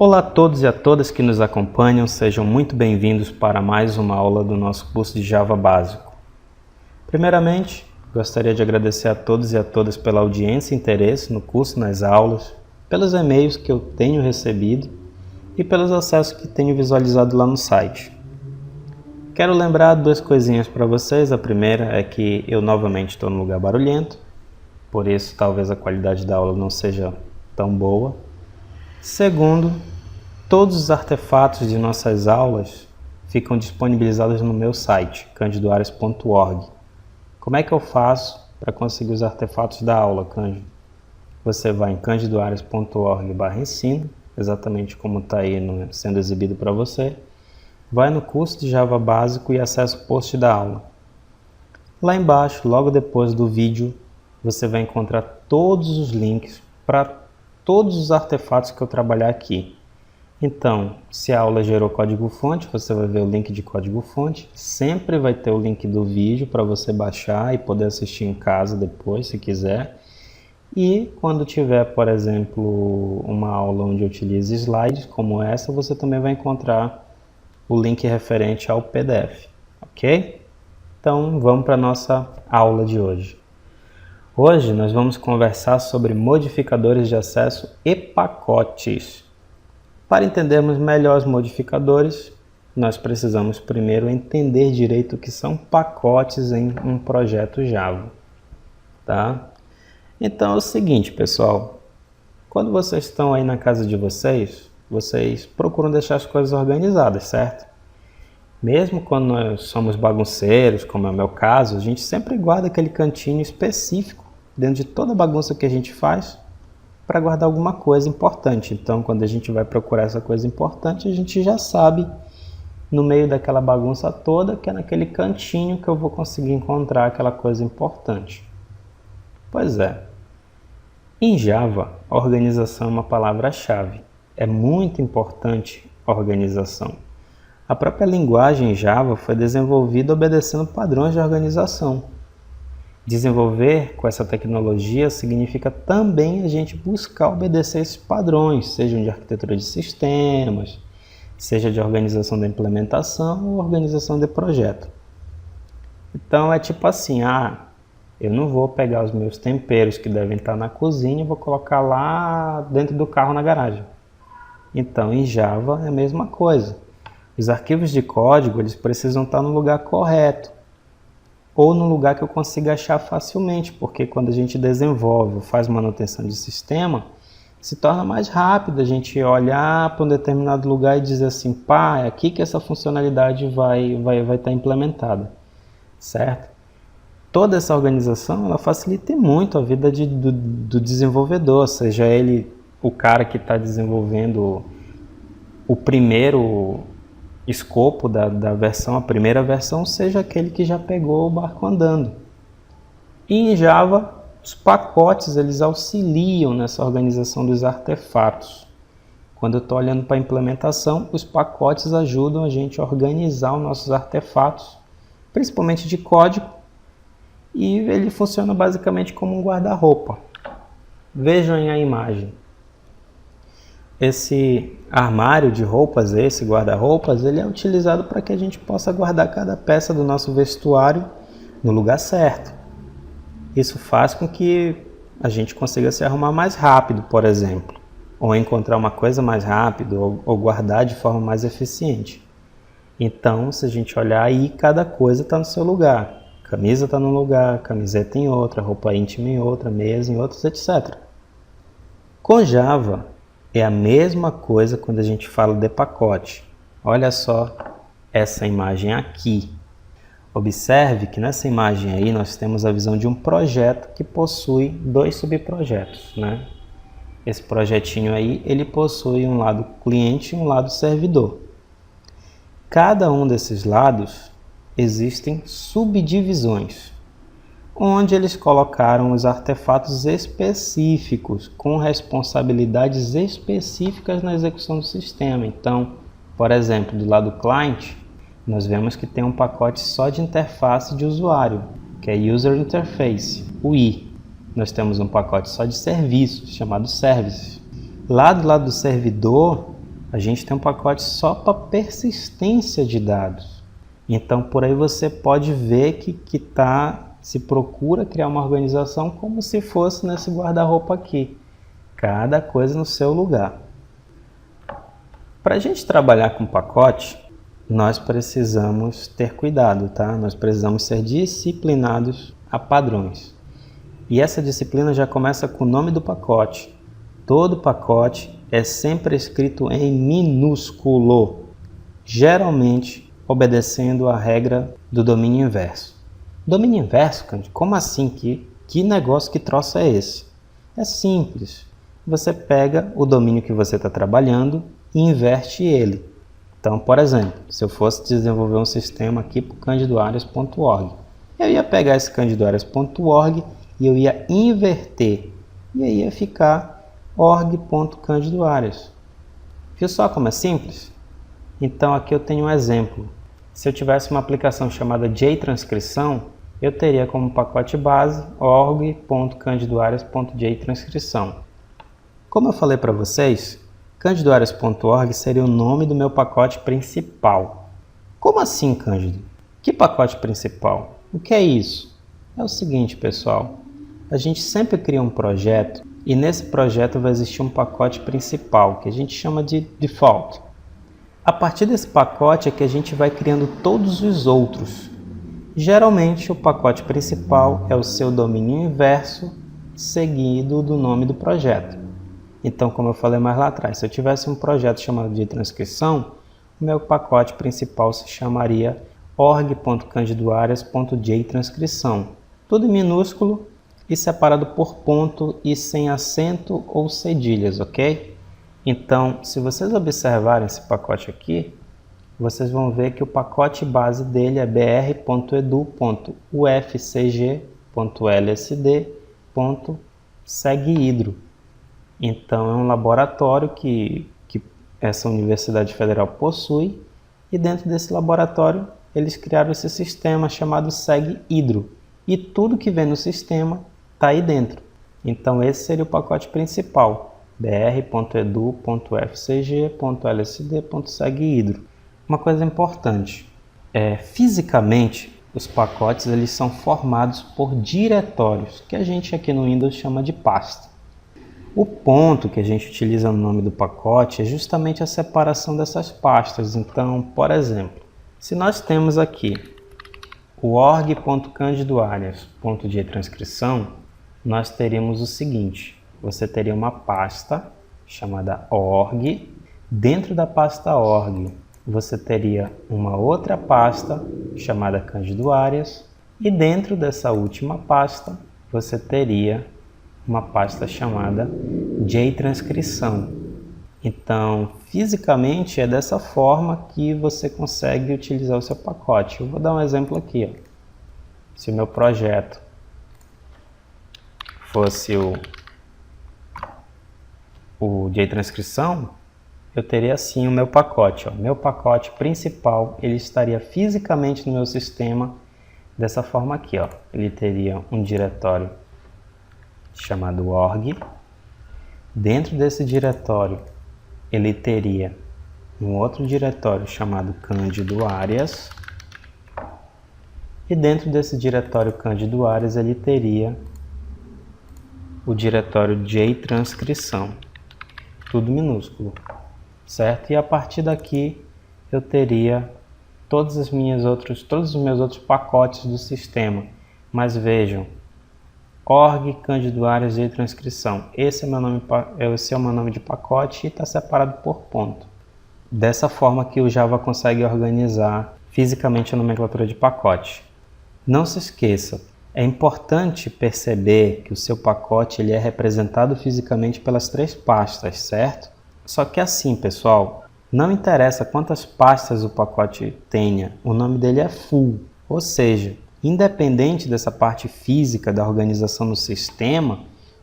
Olá a todos e a todas que nos acompanham, sejam muito bem-vindos para mais uma aula do nosso curso de Java Básico. Primeiramente, gostaria de agradecer a todos e a todas pela audiência e interesse no curso e nas aulas, pelos e-mails que eu tenho recebido e pelos acessos que tenho visualizado lá no site. Quero lembrar duas coisinhas para vocês. A primeira é que eu novamente estou num lugar barulhento, por isso talvez a qualidade da aula não seja tão boa. Segundo, todos os artefatos de nossas aulas ficam disponibilizados no meu site, candidoares.org. Como é que eu faço para conseguir os artefatos da aula, Cândido? Você vai em candidoares.org/ensino, exatamente como está aí sendo exibido para você. Vai no curso de Java Básico e acessa o post da aula. Lá embaixo, logo depois do vídeo, você vai encontrar todos os links para todos os artefatos que eu trabalhar aqui. Então, se a aula gerou código-fonte, você vai ver o link de código-fonte. Sempre vai ter o link do vídeo para você baixar e poder assistir em casa depois, se quiser. E quando tiver, por exemplo, uma aula onde eu utilize slides como essa, você também vai encontrar o link referente ao PDF, ok? Então, vamos para a nossa aula de hoje. Hoje nós vamos conversar sobre modificadores de acesso e pacotes. Para entendermos melhor os modificadores, nós precisamos primeiro entender direito o que são pacotes em um projeto Java. Tá? Então é o seguinte, pessoal. Quando vocês estão aí na casa de vocês procuram deixar as coisas organizadas, certo? Mesmo quando nós somos bagunceiros, como é o meu caso, a gente sempre guarda aquele cantinho específico dentro de toda a bagunça que a gente faz para guardar alguma coisa importante. Então, quando a gente vai procurar essa coisa importante, a gente já sabe, no meio daquela bagunça toda, que é naquele cantinho que eu vou conseguir encontrar aquela coisa importante. Pois é. Em Java, a organização é uma palavra-chave. É muito importante a organização. A própria linguagem Java foi desenvolvida obedecendo padrões de organização. Desenvolver com essa tecnologia significa também a gente buscar obedecer esses padrões, sejam de arquitetura de sistemas, seja de organização da implementação ou organização de projeto. Então é tipo assim, eu não vou pegar os meus temperos que devem estar na cozinha e vou colocar lá dentro do carro na garagem. Então em Java é a mesma coisa. Os arquivos de código eles precisam estar no lugar correto, ou no lugar que eu consiga achar facilmente, porque quando a gente desenvolve, faz manutenção de sistema, se torna mais rápido a gente olhar para um determinado lugar e dizer assim, é aqui que essa funcionalidade vai estar implementada, certo? Toda essa organização ela facilita muito a vida do desenvolvedor, seja ele o cara que está desenvolvendo o primeiro escopo da versão, a primeira versão, seja aquele que já pegou o barco andando. E em Java, os pacotes eles auxiliam nessa organização dos artefatos. Quando eu estou olhando para a implementação, os pacotes ajudam a gente a organizar os nossos artefatos, principalmente de código, e ele funciona basicamente como um guarda-roupa. Vejam aí a imagem. Esse armário de roupas, esse guarda-roupas, ele é utilizado para que a gente possa guardar cada peça do nosso vestuário no lugar certo. Isso faz com que a gente consiga se arrumar mais rápido, por exemplo, ou encontrar uma coisa mais rápido, ou guardar de forma mais eficiente. Então, se a gente olhar aí, cada coisa está no seu lugar. Camisa está num lugar, camiseta em outra, roupa íntima em outra, meias em outras, etc. Com Java, é a mesma coisa quando a gente fala de pacote. Olha só essa imagem aqui. Observe que nessa imagem aí nós temos a visão de um projeto que possui dois subprojetos, né? Esse projetinho aí, ele possui um lado cliente e um lado servidor. Cada um desses lados existem subdivisões, onde eles colocaram os artefatos específicos, com responsabilidades específicas na execução do sistema. Então, por exemplo, do lado client, nós vemos que tem um pacote só de interface de usuário, que é User Interface, o I. Nós temos um pacote só de serviços, chamado Services. Lá do lado do servidor, A gente tem um pacote só para persistência de dados. Então, por aí você pode ver que se procura criar uma organização como se fosse nesse guarda-roupa aqui. Cada coisa no seu lugar. Para a gente trabalhar com pacote, nós precisamos ter cuidado, tá? Nós precisamos ser disciplinados a padrões. E essa disciplina já começa com o nome do pacote. Todo pacote é sempre escrito em minúsculo, geralmente obedecendo a regra do domínio inverso. Domínio inverso, Cândido? Como assim? Que negócio, que troço é esse? É simples. Você pega o domínio que você está trabalhando e inverte ele. Então, por exemplo, se eu fosse desenvolver um sistema aqui para o candidoarias.org, eu ia pegar esse candidoarias.org e eu ia inverter. E aí ia ficar org.candidoarias. Viu só como é simples? Então aqui eu tenho um exemplo. Se eu tivesse uma aplicação chamada JTranscrição, eu teria como pacote base org.candidoarias.jtranscrição. Como eu falei para vocês, candidoarias.org seria o nome do meu pacote principal. Como assim, Cândido? Que pacote principal? O que é isso? É o seguinte, pessoal. A gente sempre cria um projeto e nesse projeto vai existir um pacote principal, que a gente chama de default. A partir desse pacote é que a gente vai criando todos os outros. Geralmente, o pacote principal é o seu domínio inverso, seguido do nome do projeto. Então, como eu falei mais lá atrás, se eu tivesse um projeto chamado de transcrição, o meu pacote principal se chamaria org.candidoarias.jtranscrição. Tudo em minúsculo e separado por ponto e sem acento ou cedilhas, ok? Então, se vocês observarem esse pacote aqui, vocês vão ver que o pacote base dele é br.edu.ufcg.lsd.seguidro. Então, é um laboratório que essa Universidade Federal possui, e dentro desse laboratório eles criaram esse sistema chamado seguidro. E tudo que vem no sistema está aí dentro. Então, esse seria o pacote principal, br.edu.fcg.lsd.seguidro. Uma coisa importante, fisicamente, os pacotes eles são formados por diretórios, que a gente aqui no Windows chama de pasta. O ponto que a gente utiliza no nome do pacote é justamente a separação dessas pastas. Então, por exemplo, se nós temos aqui o org.candidoarias.jtranscrição, nós teríamos o seguinte: você teria uma pasta chamada org, dentro da pasta org você teria uma outra pasta chamada candidoarias e dentro dessa última pasta você teria uma pasta chamada JTranscrição. Então, fisicamente é dessa forma que você consegue utilizar o seu pacote. Eu vou dar um exemplo aqui. Ó. Se o meu projeto fosse o JTranscrição, eu teria assim o meu pacote. Ó. Meu pacote principal ele estaria fisicamente no meu sistema dessa forma aqui. Ó. Ele teria um diretório chamado org. Dentro desse diretório, ele teria um outro diretório chamado candidoarias. E dentro desse diretório candidoarias, ele teria o diretório JTranscrição. Tudo minúsculo, certo? E a partir daqui, eu teria todos os meus outros pacotes do sistema. Mas vejam, org, candidoarias, JTranscrição. Esse é o meu nome de pacote e está separado por ponto. Dessa forma que o Java consegue organizar fisicamente a nomenclatura de pacote. Não se esqueça, é importante perceber que o seu pacote ele é representado fisicamente pelas 3 pastas, certo? Só que assim, pessoal, não interessa quantas pastas o pacote tenha, o nome dele é full, ou seja, independente dessa parte física da organização no sistema,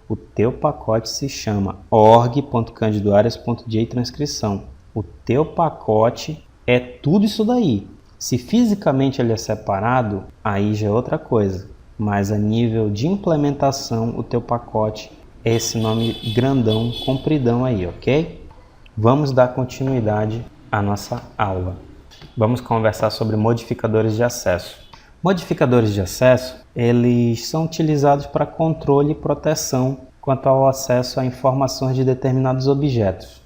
o teu pacote se chama org.candidoarias.jtranscrição. O teu pacote é tudo isso daí. Se fisicamente ele é separado, aí já é outra coisa. Mas a nível de implementação, o teu pacote é esse nome grandão, compridão aí, ok? Vamos dar continuidade à nossa aula. Vamos conversar sobre modificadores de acesso. Modificadores de acesso, eles são utilizados para controle e proteção quanto ao acesso a informações de determinados objetos.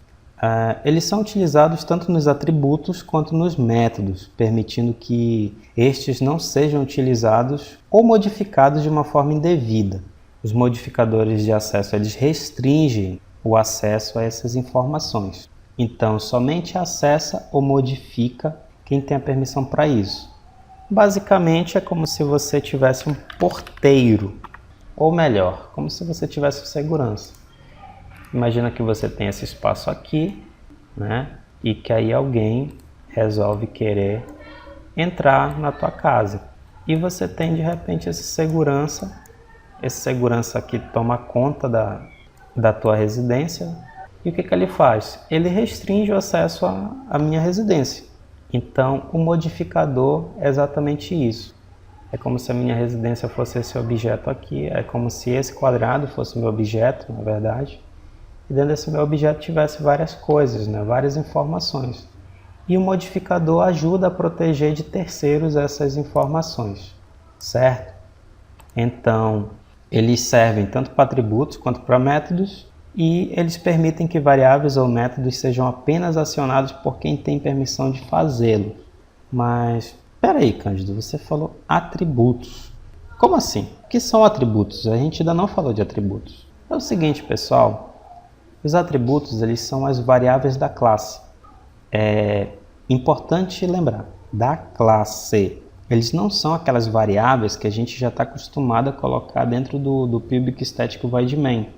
Eles são utilizados tanto nos atributos quanto nos métodos, permitindo que estes não sejam utilizados ou modificados de uma forma indevida. Os modificadores de acesso, eles restringem o acesso a essas informações. Então, somente acessa ou modifica quem tem a permissão para isso. Basicamente, é como se você tivesse um porteiro, ou melhor, como se você tivesse segurança. Imagina que você tem esse espaço aqui, né? E que aí alguém resolve querer entrar na tua casa. E você tem de repente esse segurança aqui toma conta da tua residência. E o que ele faz? Ele restringe o acesso à minha residência. Então, o modificador é exatamente isso. É como se a minha residência fosse esse objeto aqui, é como se esse quadrado fosse o meu objeto, na verdade. E dentro desse meu objeto tivesse várias coisas, né? Várias informações. E o modificador ajuda a proteger de terceiros essas informações, certo? Então, eles servem tanto para atributos quanto para métodos e eles permitem que variáveis ou métodos sejam apenas acionados por quem tem permissão de fazê-lo. Mas, peraí, Cândido, você falou atributos. Como assim? O que são atributos? A gente ainda não falou de atributos. É o seguinte, pessoal. Os atributos, eles são as variáveis da classe. É importante lembrar, da classe. Eles não são aquelas variáveis que a gente já está acostumado a colocar dentro do Pubic Static Void Main.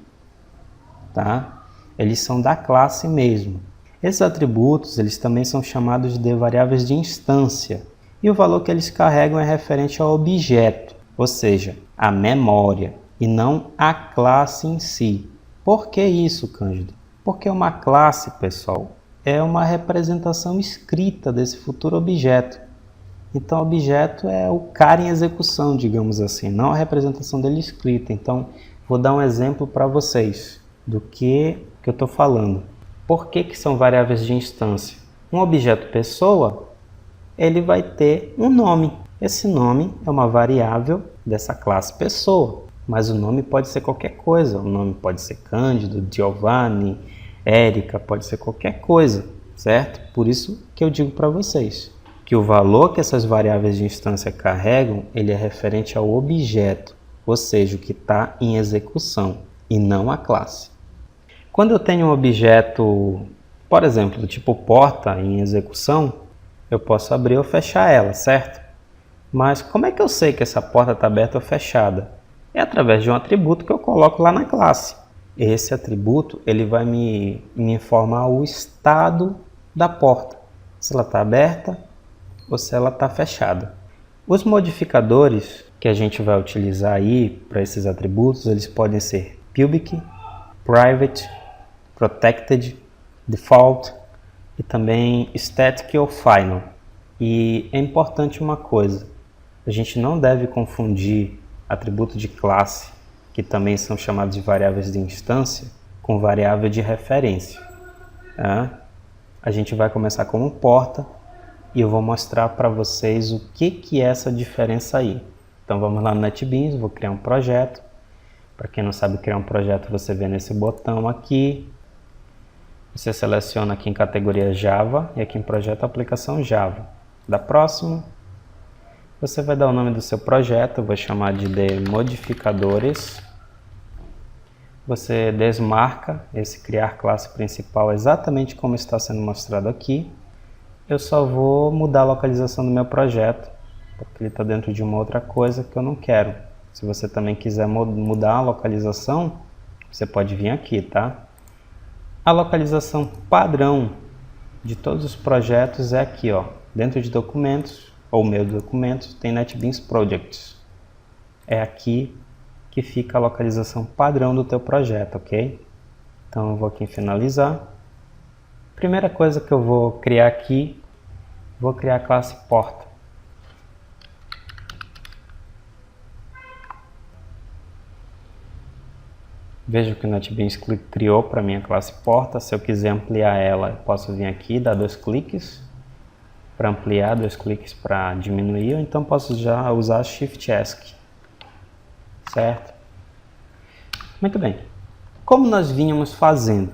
Tá? Eles são da classe mesmo. Esses atributos, eles também são chamados de variáveis de instância. E o valor que eles carregam é referente ao objeto, ou seja, à memória, e não à classe em si. Por que isso, Cândido? Porque uma classe, pessoal, é uma representação escrita desse futuro objeto. Então, o objeto é o cara em execução, digamos assim, não a representação dele escrita. Então, vou dar um exemplo para vocês do que eu estou falando. Por que são variáveis de instância? Um objeto pessoa, ele vai ter um nome. Esse nome é uma variável dessa classe pessoa. Mas o nome pode ser qualquer coisa. O nome pode ser Cândido, Giovanni, Érica, pode ser qualquer coisa, certo? Por isso que eu digo para vocês que o valor que essas variáveis de instância carregam, ele é referente ao objeto, ou seja, o que está em execução, e não a classe. Quando eu tenho um objeto, por exemplo, do tipo porta em execução, eu posso abrir ou fechar ela, certo? Mas como é que eu sei que essa porta está aberta ou fechada? É através de um atributo que eu coloco lá na classe. Esse atributo ele vai me informar o estado da porta, se ela está aberta ou se ela está fechada. Os modificadores que a gente vai utilizar aí para esses atributos, eles podem ser Pubic, Private, Protected, Default e também Static ou Final. E é importante uma coisa, a gente não deve confundir atributo de classe, que também são chamados de variáveis de instância, com variável de referência. A gente vai começar com um porta e eu vou mostrar para vocês o que é essa diferença aí. Então vamos lá no NetBeans, vou criar um projeto. Para quem não sabe criar um projeto, você vê nesse botão aqui. Você seleciona aqui em categoria Java e aqui em projeto aplicação Java. Da próximo. Você vai dar o nome do seu projeto, eu vou chamar de modificadores. Você desmarca esse criar classe principal exatamente como está sendo mostrado aqui. Eu só vou mudar a localização do meu projeto, porque ele está dentro de uma outra coisa que eu não quero. Se você também quiser mudar a localização, você pode vir aqui, tá? A localização padrão de todos os projetos é aqui, ó, dentro de documentos, ou meu documento, tem NetBeans Projects. É aqui que fica a localização padrão do teu projeto, ok? Então eu vou aqui em finalizar. Primeira coisa que eu vou criar aqui, vou criar a classe porta. Veja que o NetBeans criou para mim a classe porta. Se eu quiser ampliar ela, eu posso vir aqui, dar 2 cliques para ampliar, 2 cliques para diminuir, ou então posso já usar Shift ESC, certo? Muito bem. Como nós vínhamos fazendo?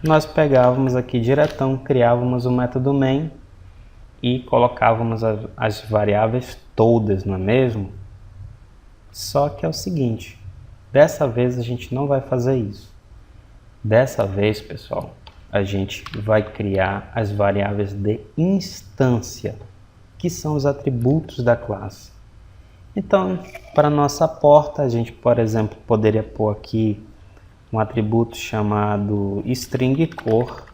Nós pegávamos aqui diretão, criávamos o método main e colocávamos as variáveis todas, não é mesmo? Só que é o seguinte, dessa vez a gente não vai fazer isso. Dessa vez, pessoal, a gente vai criar as variáveis de instância, que são os atributos da classe. Então, para nossa porta, a gente, por exemplo, poderia pôr aqui um atributo chamado string cor,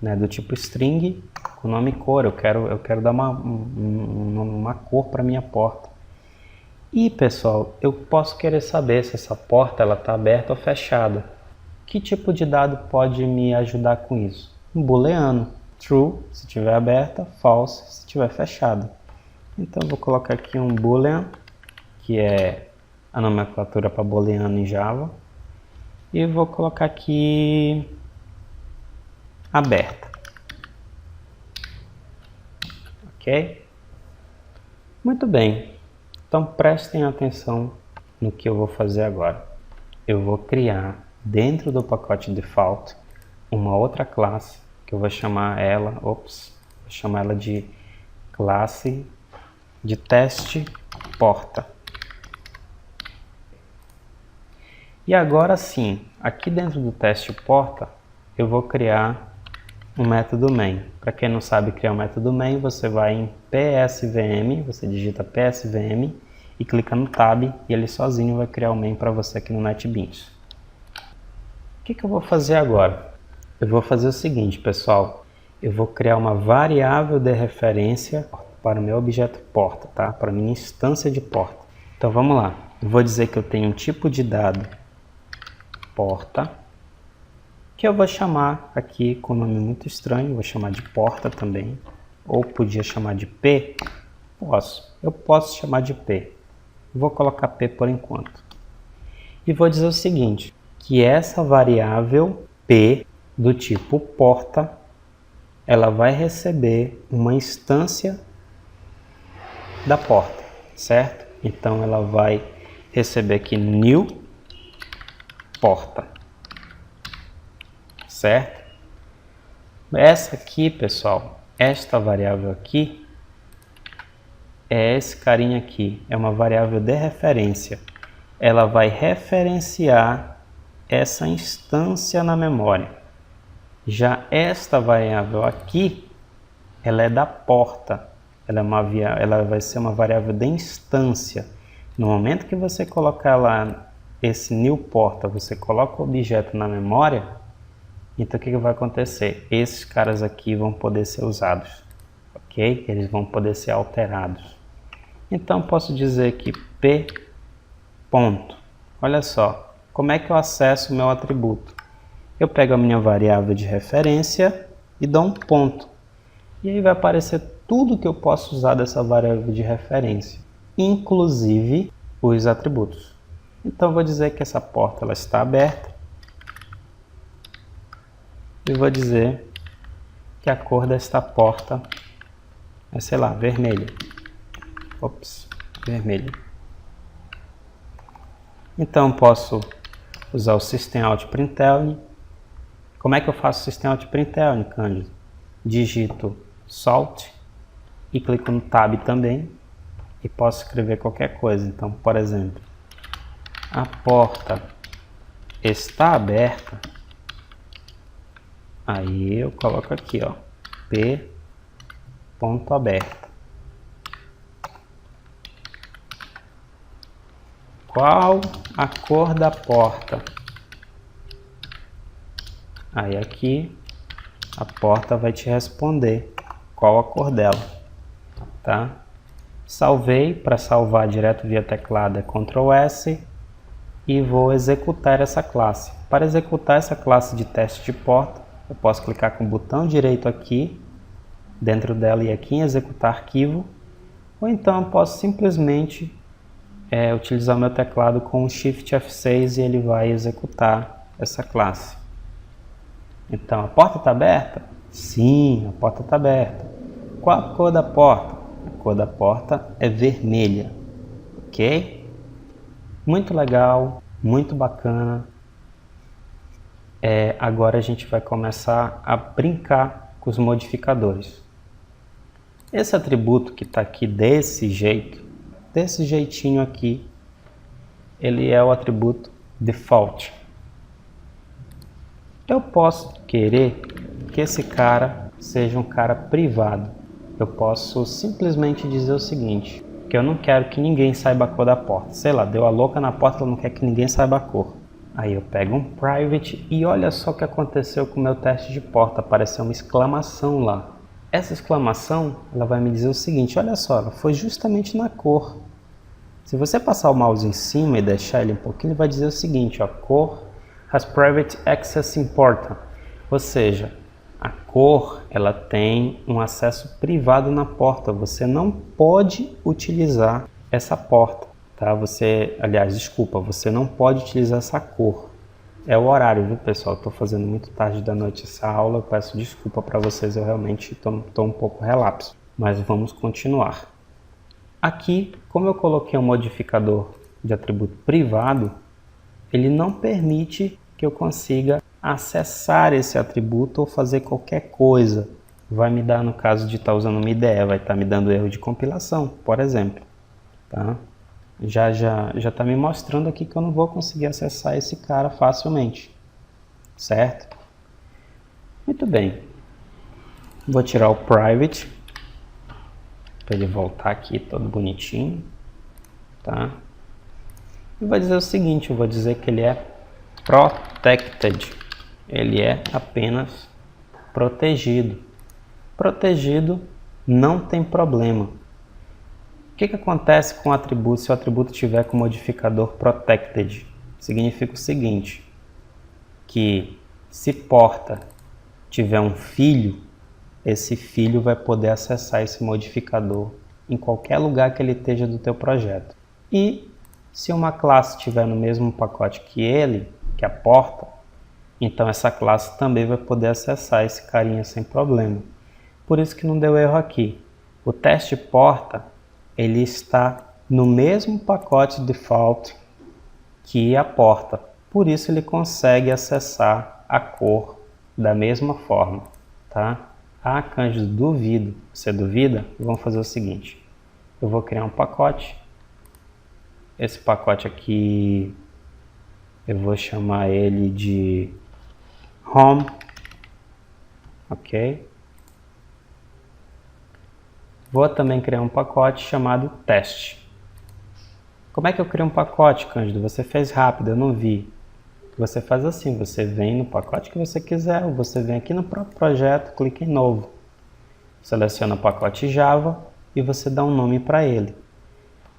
né, do tipo string com nome cor. Eu quero dar uma cor para minha porta. E, pessoal, eu posso querer saber se essa porta está aberta ou fechada. Que tipo de dado pode me ajudar com isso? Um booleano. True, se estiver aberta, false, se estiver fechada. Então, eu vou colocar aqui um boolean, que é a nomenclatura para booleano em Java. E vou colocar aqui aberta. Ok? Muito bem. Então, prestem atenção no que eu vou fazer agora. Eu vou criar dentro do pacote default uma outra classe que eu vou chamar ela, vou chamar ela de classe de teste porta. E agora sim, aqui dentro do teste porta, eu vou criar um método main. Para quem não sabe criar um método main, você vai em PSVM, você digita PSVM e clica no tab e ele sozinho vai criar o main para você aqui no NetBeans. O que eu vou fazer agora? Eu vou fazer o seguinte, pessoal. Eu vou criar uma variável de referência para o meu objeto porta, tá? Para a minha instância de porta. Então vamos lá. Eu vou dizer que eu tenho um tipo de dado porta, que eu vou chamar aqui com um nome muito estranho, vou chamar de porta também, ou podia chamar de P, eu posso chamar de P, vou colocar P por enquanto, e vou dizer o seguinte, que essa variável P do tipo porta, ela vai receber uma instância da porta, certo? Então ela vai receber aqui new porta, certo? Essa aqui, pessoal, esta variável aqui, é esse carinha aqui, é uma variável de referência. Ela vai referenciar essa instância na memória. Já esta variável aqui, ela é da porta, ela vai ser uma variável de instância. No momento que você colocar lá esse new porta, você coloca o objeto na memória, então o que vai acontecer? Esses caras aqui vão poder ser usados, ok? Eles vão poder ser alterados. Então posso dizer que P ponto. Olha só, como é que eu acesso o meu atributo? Eu pego a minha variável de referência e dou um ponto. E aí vai aparecer tudo que eu posso usar dessa variável de referência, inclusive os atributos. Então vou dizer que essa porta ela está aberta e vou dizer que a cor desta porta é, sei lá, vermelho. Vermelho. Então posso usar o systemout.println. Como é que eu faço o systemout.println, Cândido? Digito salt e clico no tab também e posso escrever qualquer coisa. Então, por exemplo, a porta está aberta, aí eu coloco aqui, ó, P ponto aberta. Qual a cor da porta? Aí aqui a porta vai te responder qual a cor dela, tá? Salvei. Para salvar direto via teclado é Ctrl S e vou executar essa classe. Para executar essa classe de teste de porta, eu posso clicar com o botão direito aqui dentro dela e aqui em executar arquivo, ou então eu posso simplesmente é utilizar o meu teclado com o Shift F6 e ele vai executar essa classe. Então, a porta está aberta? Sim, a porta está aberta. Qual a cor da porta? A cor da porta é vermelha, ok? Muito legal, muito bacana. Agora a gente vai começar a brincar com os modificadores. Esse atributo que está aqui desse jeito, desse jeitinho aqui, ele é o atributo default. Eu posso querer que esse cara seja um cara privado. Eu posso simplesmente dizer o seguinte, que eu não quero que ninguém saiba a cor da porta. Sei lá, deu a louca na porta, ela não quer que ninguém saiba a cor. Aí eu pego um private e olha só o que aconteceu com o meu teste de porta. Apareceu uma exclamação lá. Essa exclamação, ela vai me dizer o seguinte, olha só, ela foi justamente na cor. Se você passar o mouse em cima e deixar ele um pouquinho, ele vai dizer o seguinte, ó, cor has private access important. Ou seja, a cor, ela tem um acesso privado na porta. Você não pode utilizar essa porta, tá? Você não pode utilizar essa cor. É o horário, viu, pessoal? Estou fazendo muito tarde da noite essa aula. Eu peço desculpa para vocês, eu realmente estou um pouco relapso. Mas vamos continuar. Aqui, como eu coloquei um modificador de atributo privado, ele não permite que eu consiga acessar esse atributo ou fazer qualquer coisa. Vai me dar, no caso de estar usando uma IDE, vai estar me dando erro de compilação, por exemplo. Tá? Já está me mostrando aqui que eu não vou conseguir acessar esse cara facilmente. Certo? Muito bem. Vou tirar o private, para ele voltar aqui todo bonitinho. Tá? E vou dizer o seguinte, eu vou dizer que ele é protected. Ele é apenas protegido. Protegido não tem problema. O que acontece com o atributo se o atributo tiver com o modificador protected? Significa o seguinte, que se porta tiver um filho, esse filho vai poder acessar esse modificador em qualquer lugar que ele esteja do teu projeto. E se uma classe estiver no mesmo pacote que ele, que a porta, então essa classe também vai poder acessar esse carinha sem problema. Por isso que não deu erro aqui. O teste porta, ele está no mesmo pacote default que a porta. Por isso ele consegue acessar a cor da mesma forma. Tá? Ah, Cândido, duvido. Você duvida? Vamos fazer o seguinte. Eu vou criar um pacote. Esse pacote aqui, eu vou chamar ele de Home. Ok? Vou também criar um pacote chamado Teste. Como é que eu crio um pacote, Cândido? Você fez rápido, eu não vi. Você faz assim, você vem no pacote que você quiser, ou você vem aqui no próprio projeto, clica em Novo. Seleciona o pacote Java e você dá um nome para ele.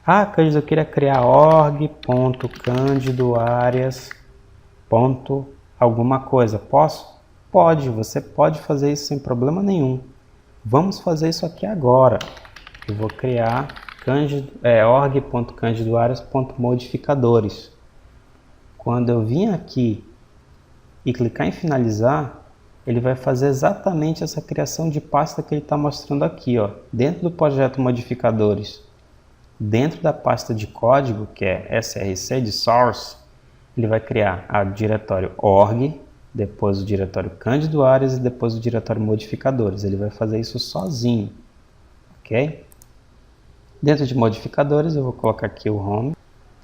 Ah, Cândido, eu queria criar org.candidoarias. Alguma coisa. Posso? Pode, você pode fazer isso sem problema nenhum. Vamos fazer isso aqui agora. Eu vou criar org.candidoarias.modificadores. Quando eu vim aqui e clicar em finalizar, ele vai fazer exatamente essa criação de pasta que ele está mostrando aqui, ó, dentro do projeto modificadores. Dentro da pasta de código, que é src de source, ele vai criar o diretório org, depois o diretório candidoarias e depois o diretório modificadores. Ele vai fazer isso sozinho, ok? Dentro de modificadores eu vou colocar aqui o home,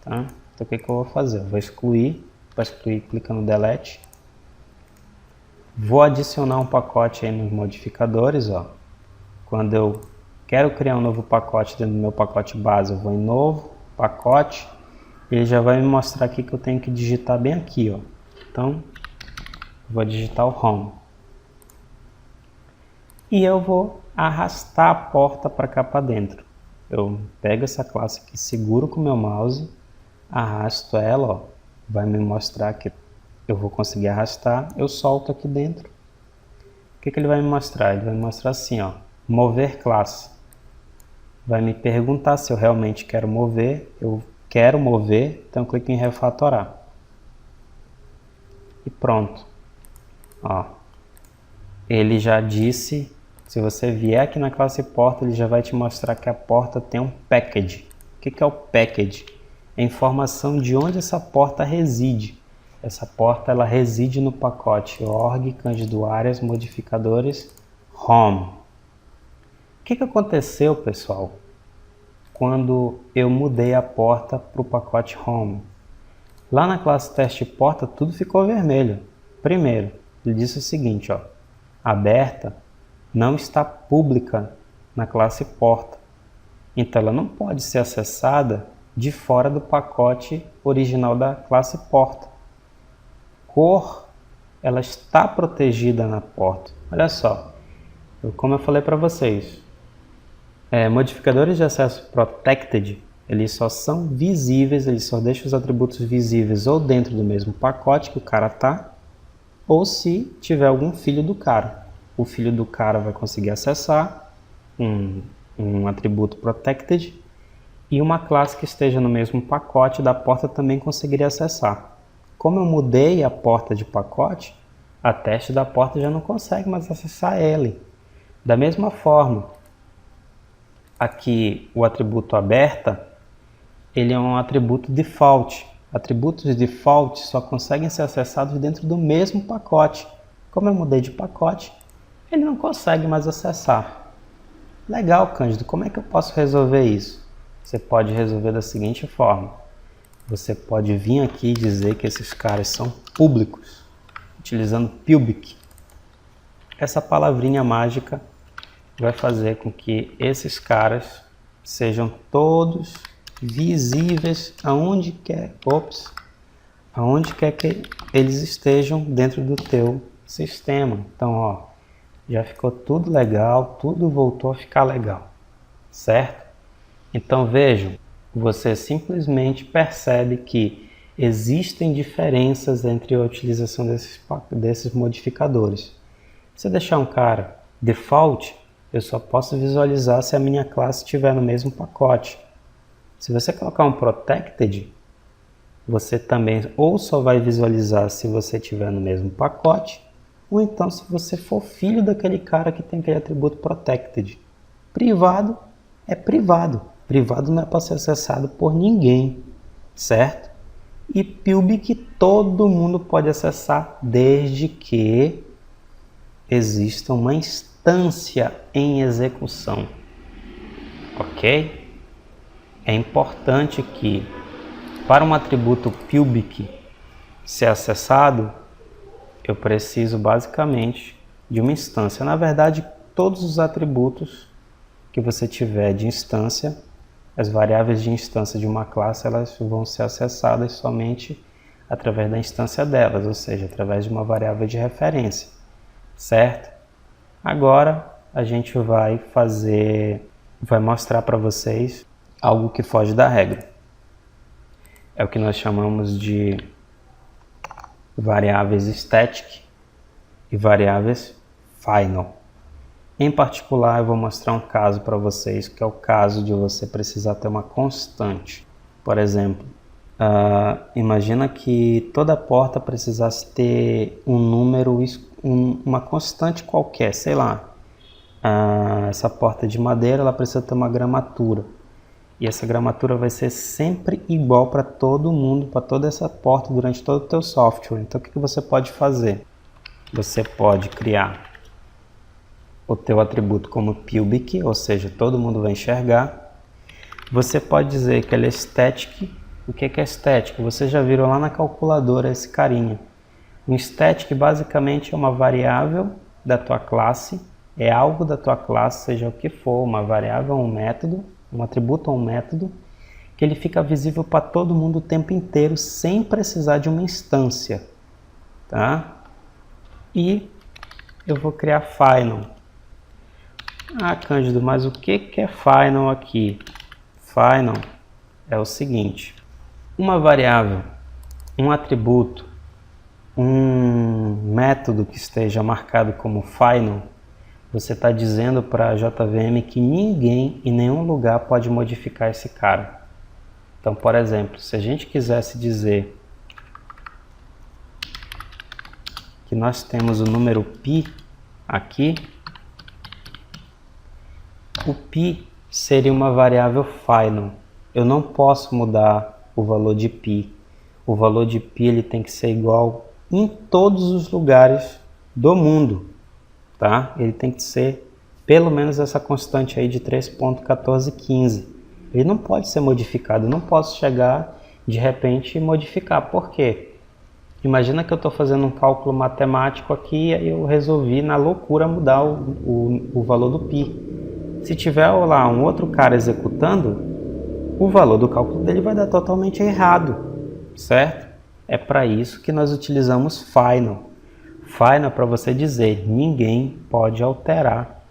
tá? Então o que eu vou fazer? Eu vou excluir clicando no delete. Vou adicionar um pacote aí nos modificadores, ó. Quando eu quero criar um novo pacote dentro do meu pacote base, eu vou em novo, pacote, ele já vai me mostrar aqui que eu tenho que digitar bem aqui, ó. Então, vou digitar o home. E eu vou arrastar a porta para cá para dentro. Eu pego essa classe aqui, seguro com o meu mouse, arrasto ela, ó, vai me mostrar que eu vou conseguir arrastar, eu solto aqui dentro. O que ele vai me mostrar? Ele vai me mostrar assim, ó, mover classe. Vai me perguntar se eu realmente quero mover, eu quero mover, então eu clico em refatorar. E pronto. Ó, ele já disse, se você vier aqui na classe porta, ele já vai te mostrar que a porta tem um package. O que é o package? É a informação de onde essa porta reside. Essa porta ela reside no pacote org, Cândido áreas, modificadores, home. O que aconteceu, pessoal, quando eu mudei a porta para o pacote home? Lá na classe teste porta tudo ficou vermelho. Primeiro, ele disse o seguinte, ó, aberta não está pública na classe porta. Então ela não pode ser acessada de fora do pacote original da classe porta. Cor, ela está protegida na porta. Olha só, como eu falei para vocês, modificadores de acesso protected, eles só são visíveis, eles só deixam os atributos visíveis ou dentro do mesmo pacote que o cara está, ou se tiver algum filho do cara. O filho do cara vai conseguir acessar um atributo protected e uma classe que esteja no mesmo pacote da porta também conseguiria acessar. Como eu mudei a porta de pacote, a teste da porta já não consegue mais acessar ele. Da mesma forma, aqui o atributo aberta, ele é um atributo default. Atributos default só conseguem ser acessados dentro do mesmo pacote. Como eu mudei de pacote, ele não consegue mais acessar. Legal, Cândido, como é que eu posso resolver isso? Você pode resolver da seguinte forma. Você pode vir aqui e dizer que esses caras são públicos, utilizando public. Essa palavrinha mágica vai fazer com que esses caras sejam todos visíveis aonde quer que eles estejam dentro do teu sistema. Então, ó, já ficou tudo legal, tudo voltou a ficar legal, certo? Então vejam, você simplesmente percebe que existem diferenças entre a utilização desses modificadores. Se eu deixar um cara default, eu só posso visualizar se a minha classe estiver no mesmo pacote. Se você colocar um protected, você também ou só vai visualizar se você estiver no mesmo pacote, ou então se você for filho daquele cara que tem aquele atributo protected. Privado é privado. Privado não é para ser acessado por ninguém, certo? E public todo mundo pode acessar desde que exista uma instância em execução, ok? É importante que para um atributo public ser acessado, eu preciso basicamente de uma instância. Na verdade, todos os atributos que você tiver de instância, as variáveis de instância de uma classe, elas vão ser acessadas somente através da instância delas, ou seja, através de uma variável de referência, certo? Agora a gente vai mostrar para vocês algo que foge da regra. É o que nós chamamos de variáveis static e variáveis final. Em particular, eu vou mostrar um caso para vocês, que é o caso de você precisar ter uma constante. Por exemplo, imagina que toda porta precisasse ter um número, uma constante qualquer, sei lá. Essa porta de madeira ela precisa ter uma gramatura. E essa gramatura vai ser sempre igual para todo mundo, para toda essa porta, durante todo o teu software. Então, o que você pode fazer? Você pode criar o teu atributo como public, ou seja, todo mundo vai enxergar. Você pode dizer que ele é static. O que é static? Você já viram lá na calculadora esse carinha. Um static basicamente é uma variável da tua classe, é algo da tua classe, seja o que for, uma variável ou um método, um atributo ou um método, que ele fica visível para todo mundo o tempo inteiro, sem precisar de uma instância, tá? E eu vou criar final. Cândido, mas o que é final aqui? Final é o seguinte: uma variável, um atributo, um método que esteja marcado como final, você está dizendo para a JVM que ninguém em nenhum lugar pode modificar esse cara. Então, por exemplo, se a gente quisesse dizer que nós temos o número π aqui, o π seria uma variável final. Eu não posso mudar o valor de π. O valor de π ele tem que ser igual em todos os lugares do mundo, tá? Ele tem que ser pelo menos essa constante aí de 3,1415. Ele não pode ser modificado. Eu não posso chegar de repente e modificar. Por quê? Imagina que eu estou fazendo um cálculo matemático aqui e eu resolvi na loucura mudar o valor do π. Se tiver lá um outro cara executando, o valor do cálculo dele vai dar totalmente errado, certo? É para isso que nós utilizamos final. Final é para você dizer, ninguém pode alterar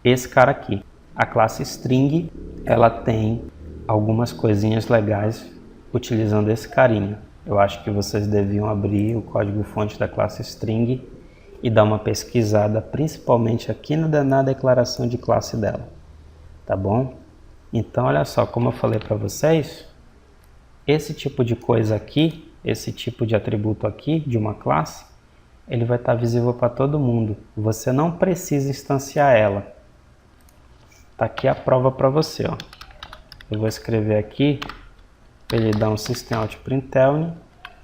esse cara aqui. A classe string, ela tem algumas coisinhas legais utilizando esse carinha. Eu acho que vocês deviam abrir o código-fonte da classe string e dar uma pesquisada, principalmente aqui na declaração de classe dela, tá bom? Então, olha só, como eu falei para vocês, esse tipo de coisa aqui, esse tipo de atributo aqui de uma classe, ele vai estar visível para todo mundo. Você não precisa instanciar ela. Tá aqui a prova para você, ó. Eu vou escrever aqui, ele dá um systemout.println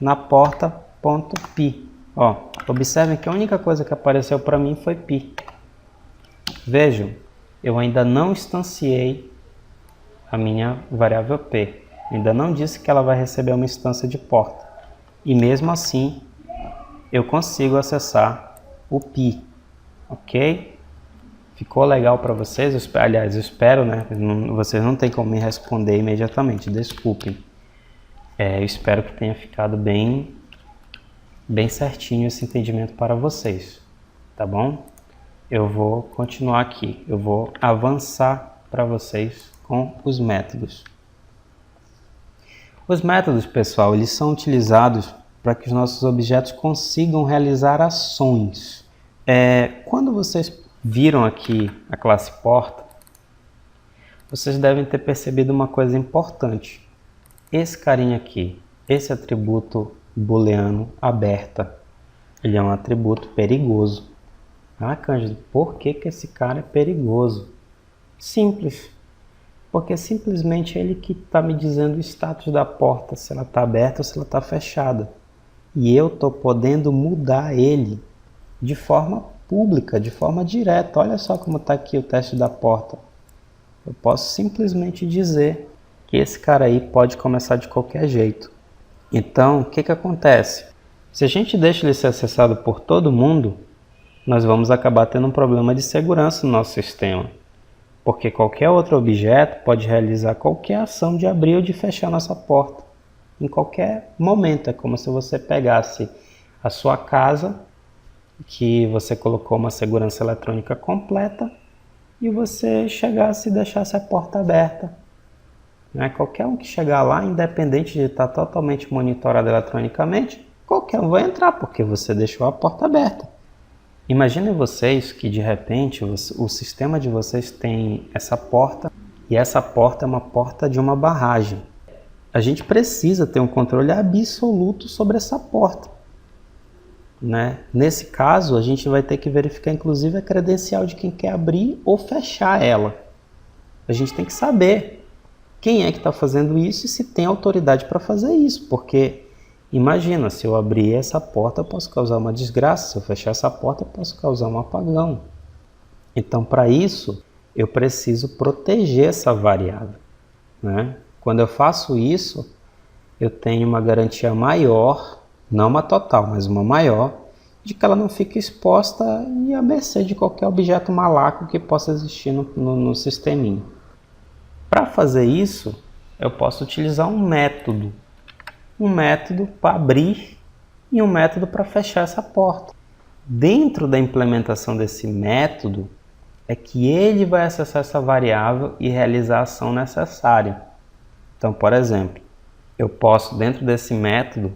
na porta.py. Ó, observem que a única coisa que apareceu para mim foi π. Vejam, eu ainda não instanciei a minha variável p. Ainda não disse que ela vai receber uma instância de porta. E mesmo assim, eu consigo acessar o π. Ok? Ficou legal para vocês? Aliás, eu espero, né? Vocês não têm como me responder imediatamente, desculpem. Eu espero que tenha ficado bem certinho esse entendimento para vocês, tá bom? Eu vou continuar aqui, eu vou avançar para vocês com os métodos. Os métodos, pessoal, eles são utilizados para que os nossos objetos consigam realizar ações. Quando vocês viram aqui a classe porta, vocês devem ter percebido uma coisa importante. Esse carinha aqui, esse atributo booleano aberta, ele é um atributo perigoso. Ah, Cândido, por que esse cara é perigoso? Simples. Porque simplesmente ele que está me dizendo o status da porta, se ela está aberta ou se ela está fechada. E eu estou podendo mudar ele de forma pública, de forma direta. Olha só como está aqui o teste da porta. Eu posso simplesmente dizer que esse cara aí pode começar de qualquer jeito. Então, o que acontece? Se a gente deixa ele ser acessado por todo mundo, nós vamos acabar tendo um problema de segurança no nosso sistema. Porque qualquer outro objeto pode realizar qualquer ação de abrir ou de fechar nossa porta. Em qualquer momento. É como se você pegasse a sua casa, que você colocou uma segurança eletrônica completa, e você chegasse e deixasse a porta aberta. Qualquer um que chegar lá, independente de estar totalmente monitorado eletronicamente, qualquer um vai entrar, porque você deixou a porta aberta. Imaginem vocês que de repente o sistema de vocês tem essa porta, e essa porta é uma porta de uma barragem. A gente precisa ter um controle absoluto sobre essa porta. Nesse caso, a gente vai ter que verificar inclusive a credencial de quem quer abrir ou fechar ela. A gente tem que saber quem é que está fazendo isso e se tem autoridade para fazer isso, porque imagina, se eu abrir essa porta eu posso causar uma desgraça, se eu fechar essa porta eu posso causar um apagão. Então, para isso, eu preciso proteger essa variável. Quando eu faço isso, eu tenho uma garantia maior, não uma total, mas uma maior, de que ela não fique exposta e à mercê de qualquer objeto malaco que possa existir no sisteminha. Para fazer isso, eu posso utilizar um método para abrir e um método para fechar essa porta. Dentro da implementação desse método, é que ele vai acessar essa variável e realizar a ação necessária. Então, por exemplo, eu posso, dentro desse método,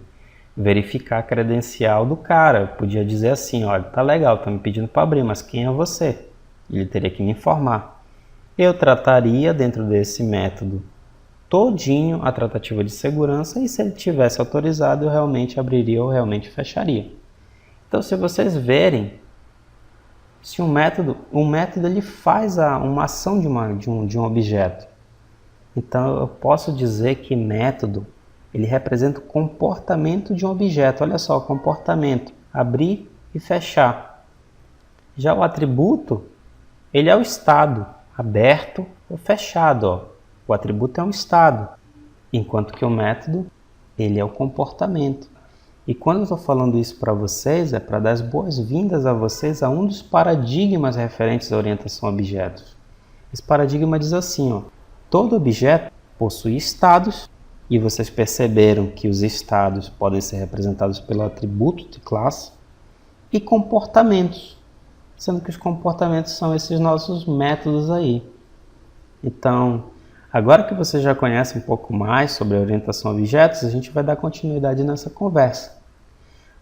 verificar a credencial do cara. Eu podia dizer assim, olha, tá legal, tá me pedindo para abrir, mas quem é você? Ele teria que me informar. Eu trataria dentro desse método todinho a tratativa de segurança e se ele tivesse autorizado eu realmente abriria ou realmente fecharia. Então se vocês verem, se um método ele faz uma ação de um objeto. Então eu posso dizer que método ele representa o comportamento de um objeto. Olha só, comportamento, abrir e fechar. Já o atributo, ele é o estado, aberto ou fechado. Ó. O atributo é um estado, enquanto que o método, ele é o comportamento. E quando eu estou falando isso para vocês, é para dar as boas-vindas a vocês a um dos paradigmas referentes à orientação a objetos. Esse paradigma diz assim, ó, todo objeto possui estados, e vocês perceberam que os estados podem ser representados pelo atributo de classe, e comportamentos, sendo que os comportamentos são esses nossos métodos aí. Então, agora que você já conhece um pouco mais sobre a orientação a objetos, a gente vai dar continuidade nessa conversa.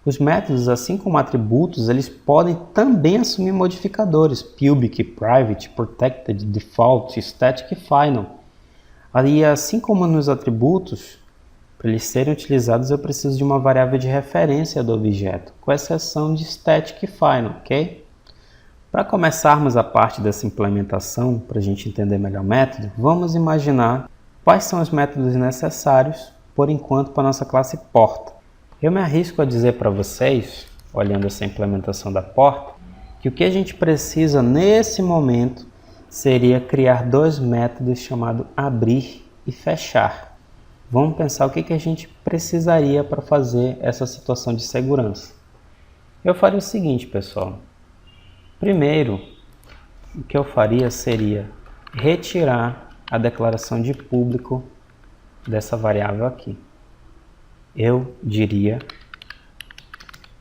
Os métodos, assim como atributos, eles podem também assumir modificadores, public, private, protected, default, static e final. E assim como nos atributos, para eles serem utilizados eu preciso de uma variável de referência do objeto, com exceção de static e final, ok? Para começarmos a parte dessa implementação, para a gente entender melhor o método, vamos imaginar quais são os métodos necessários, por enquanto, para a nossa classe porta. Eu me arrisco a dizer para vocês, olhando essa implementação da porta, que o que a gente precisa nesse momento seria criar dois métodos chamados abrir e fechar. Vamos pensar o que a gente precisaria para fazer essa situação de segurança. Eu faria o seguinte, pessoal. Primeiro, o que eu faria seria retirar a declaração de público dessa variável aqui. Eu diria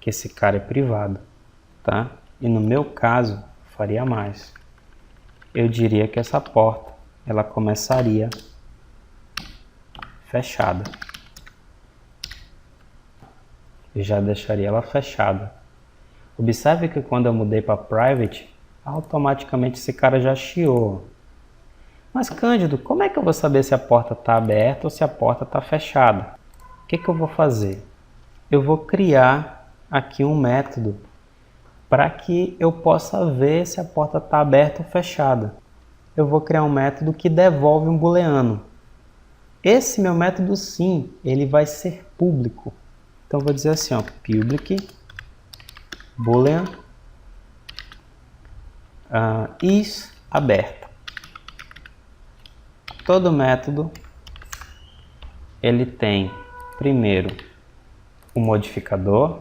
que esse cara é privado, tá? E no meu caso, faria mais. Eu diria que essa porta, ela começaria fechada. Eu já deixaria ela fechada. Observe que quando eu mudei para private, automaticamente esse cara já chiou. Mas Cândido, como é que eu vou saber se a porta está aberta ou se a porta está fechada? O que eu vou fazer? Eu vou criar aqui um método para que eu possa ver se a porta está aberta ou fechada. Eu vou criar um método que devolve um booleano. Esse meu método, sim, ele vai ser público. Então, eu vou dizer assim, ó, public boolean is aberta. Todo método, ele tem, primeiro, o modificador,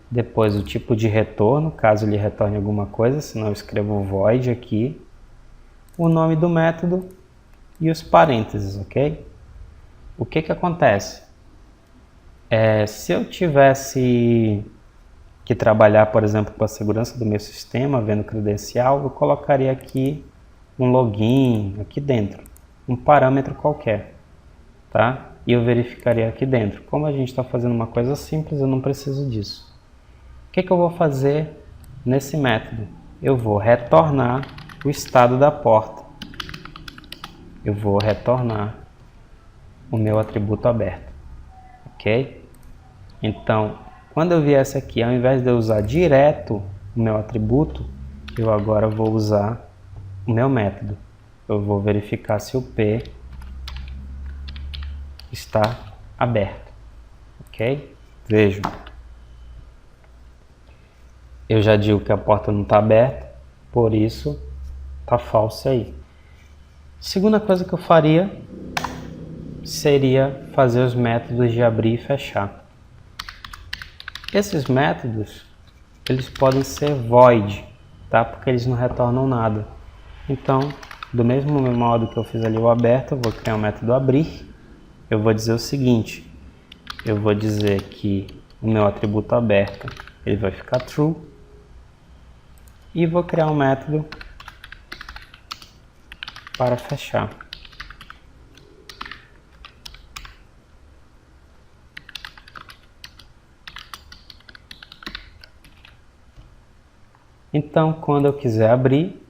depois o tipo de retorno, caso ele retorne alguma coisa, senão eu escrevo void aqui, o nome do método e os parênteses, ok? O que acontece? Se eu tivesse que trabalhar, por exemplo, com a segurança do meu sistema, vendo credencial, eu colocaria aqui um login aqui dentro, um parâmetro qualquer, tá? E eu verificaria aqui dentro. Como a gente está fazendo uma coisa simples, eu não preciso disso. O que eu vou fazer nesse método? Eu vou retornar o estado da porta. Eu vou retornar o meu atributo aberto, ok? Então, quando eu viesse aqui, ao invés de eu usar direto o meu atributo, eu agora vou usar o meu método. Eu vou verificar se o P está aberto, ok? Vejam. Eu já digo que a porta não está aberta, por isso está falso aí. Segunda coisa que eu faria seria fazer os métodos de abrir e fechar. Esses métodos, eles podem ser void, tá? Porque eles não retornam nada. Então, do mesmo modo que eu fiz ali o aberto, eu vou criar um método abrir. Eu vou dizer o seguinte, eu vou dizer que o meu atributo aberto, ele vai ficar true. E vou criar um método para fechar. Então, quando eu quiser abrir,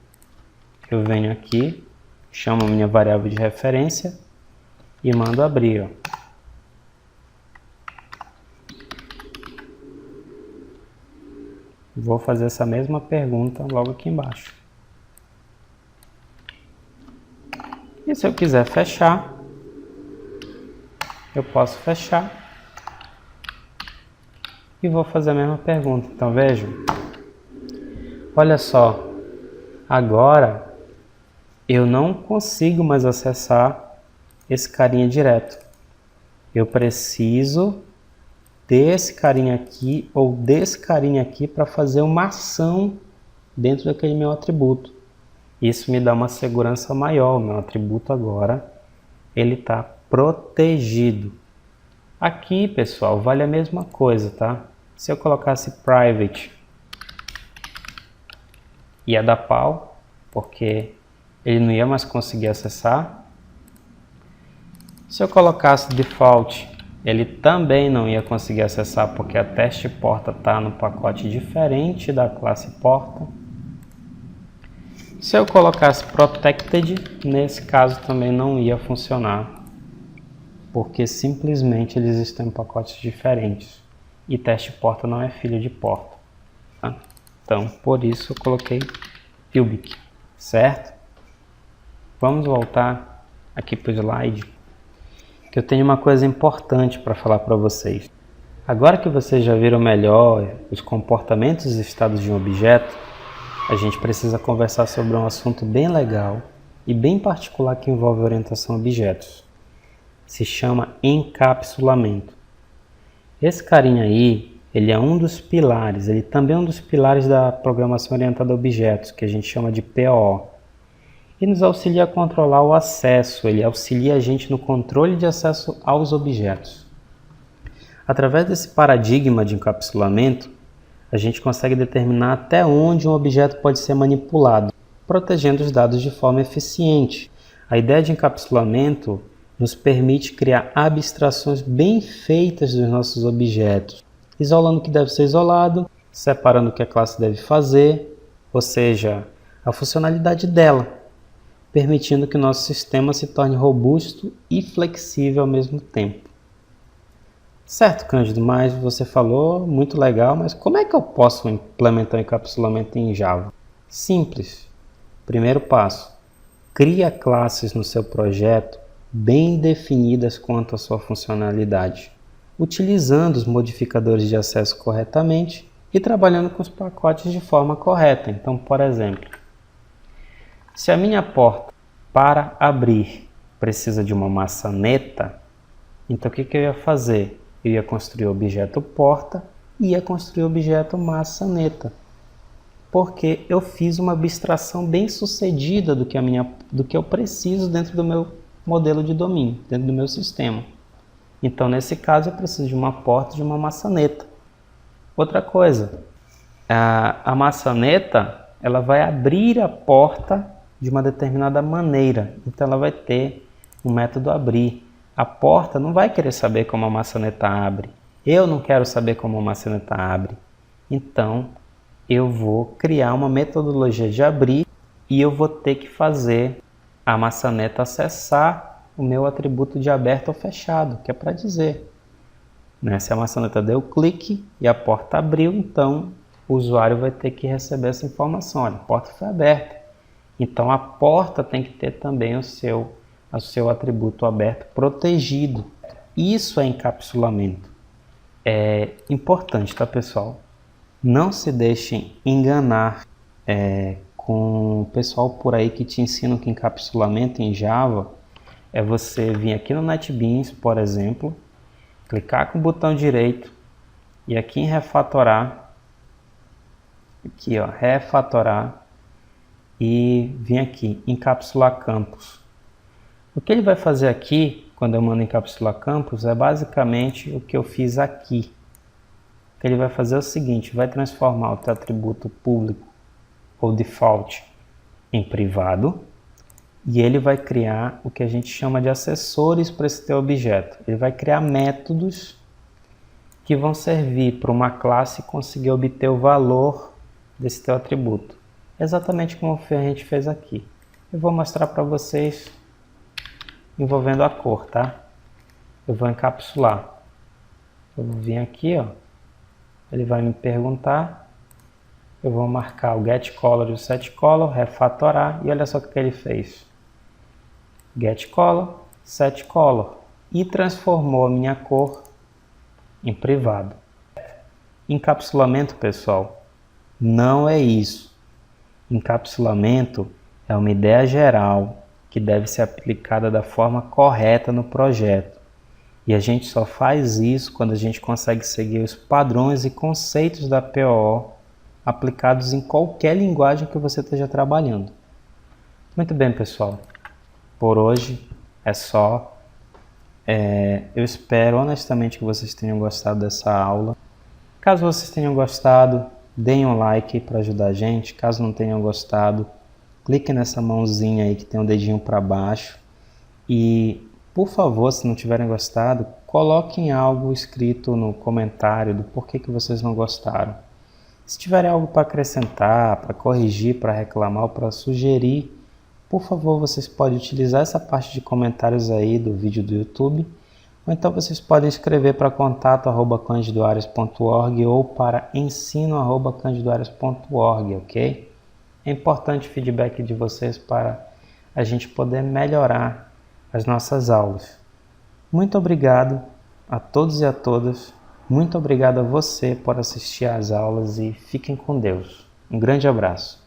eu venho aqui, chamo a minha variável de referência e mando abrir, ó. Vou fazer essa mesma pergunta logo aqui embaixo. E se eu quiser fechar, eu posso fechar e vou fazer a mesma pergunta. Então vejam, olha só, agora eu não consigo mais acessar esse carinha direto. Eu preciso desse carinha aqui ou desse carinha aqui para fazer uma ação dentro daquele meu atributo. Isso me dá uma segurança maior. O meu atributo agora ele está protegido. Aqui, pessoal, vale a mesma coisa, tá? Se eu colocasse private, ia dar pau, porque ele não ia mais conseguir acessar. Se eu colocasse default, ele também não ia conseguir acessar, porque a teste porta está no pacote diferente da classe porta. Se eu colocasse protected, nesse caso também não ia funcionar, porque simplesmente eles estão em pacotes diferentes e teste porta não é filho de porta, tá? Então, por isso eu coloquei Pubic, certo? Vamos voltar aqui para o slide, que eu tenho uma coisa importante para falar para vocês. Agora que vocês já viram melhor os comportamentos e estados de um objeto, a gente precisa conversar sobre um assunto bem legal e bem particular que envolve orientação a objetos. Se chama encapsulamento. Esse carinha aí, ele é um dos pilares, ele também é um dos pilares da programação orientada a objetos, que a gente chama de POO. E nos auxilia a controlar o acesso, ele auxilia a gente no controle de acesso aos objetos. Através desse paradigma de encapsulamento, a gente consegue determinar até onde um objeto pode ser manipulado, protegendo os dados de forma eficiente. A ideia de encapsulamento nos permite criar abstrações bem feitas dos nossos objetos, isolando o que deve ser isolado, separando o que a classe deve fazer, ou seja, a funcionalidade dela, permitindo que o nosso sistema se torne robusto e flexível ao mesmo tempo. Certo, Cândido, mas você falou, muito legal, mas como é que eu posso implementar o encapsulamento em Java? Simples. Primeiro passo, cria classes no seu projeto bem definidas quanto à sua funcionalidade, utilizando os modificadores de acesso corretamente e trabalhando com os pacotes de forma correta. Então, por exemplo, se a minha porta para abrir precisa de uma maçaneta, então o que eu ia fazer? Eu ia construir o objeto porta e ia construir o objeto maçaneta, porque eu fiz uma abstração bem sucedida do que eu preciso dentro do meu modelo de domínio, dentro do meu sistema. Então, nesse caso, eu preciso de uma porta e de uma maçaneta. Outra coisa, a maçaneta ela vai abrir a porta de uma determinada maneira, então ela vai ter um método abrir. A porta não vai querer saber como a maçaneta abre. Eu não quero saber como a maçaneta abre. Então, eu vou criar uma metodologia de abrir e eu vou ter que fazer a maçaneta acessar o meu atributo de aberto ou fechado, que é para dizer, né? Se a maçaneta deu clique e a porta abriu, então o usuário vai ter que receber essa informação. Olha, a porta foi aberta. Então, a porta tem que ter também o seu atributo aberto protegido. Isso é encapsulamento. É importante, tá, pessoal? Não se deixem enganar com o pessoal por aí que te ensina que encapsulamento em Java é você vir aqui no NetBeans, por exemplo, clicar com o botão direito e aqui em refatorar, aqui ó, refatorar e vir aqui, encapsular campos. O que ele vai fazer aqui, quando eu mando encapsular campos, é basicamente o que eu fiz aqui. O que ele vai fazer é o seguinte, vai transformar o teu atributo público ou default em privado e ele vai criar o que a gente chama de acessores para esse teu objeto. Ele vai criar métodos que vão servir para uma classe conseguir obter o valor desse teu atributo. Exatamente como a gente fez aqui. Eu vou mostrar para vocês envolvendo a cor, tá? Eu vou encapsular. Eu vou vir aqui, ó. Ele vai me perguntar. Eu vou marcar o getColor e o setColor, refatorar, e olha só o que ele fez. GetColor, setColor, e transformou a minha cor em privado. Encapsulamento, pessoal, não é isso. Encapsulamento é uma ideia geral que deve ser aplicada da forma correta no projeto. E a gente só faz isso quando a gente consegue seguir os padrões e conceitos da POO aplicados em qualquer linguagem que você esteja trabalhando. Muito bem, pessoal. Por hoje é só. Eu espero honestamente que vocês tenham gostado dessa aula. Caso vocês tenham gostado, deem um like para ajudar a gente. Caso não tenham gostado, clique nessa mãozinha aí que tem um dedinho para baixo. E, por favor, se não tiverem gostado, coloquem algo escrito no comentário do porquê que vocês não gostaram. Se tiverem algo para acrescentar, para corrigir, para reclamar ou para sugerir, por favor, vocês podem utilizar essa parte de comentários aí do vídeo do YouTube, ou então vocês podem escrever para contato@candidoarias.org ou para ensino@candidoarias.org, ok? É importante o feedback de vocês para a gente poder melhorar as nossas aulas. Muito obrigado a todos e a todas. Muito obrigado a você por assistir às aulas e fiquem com Deus. Um grande abraço.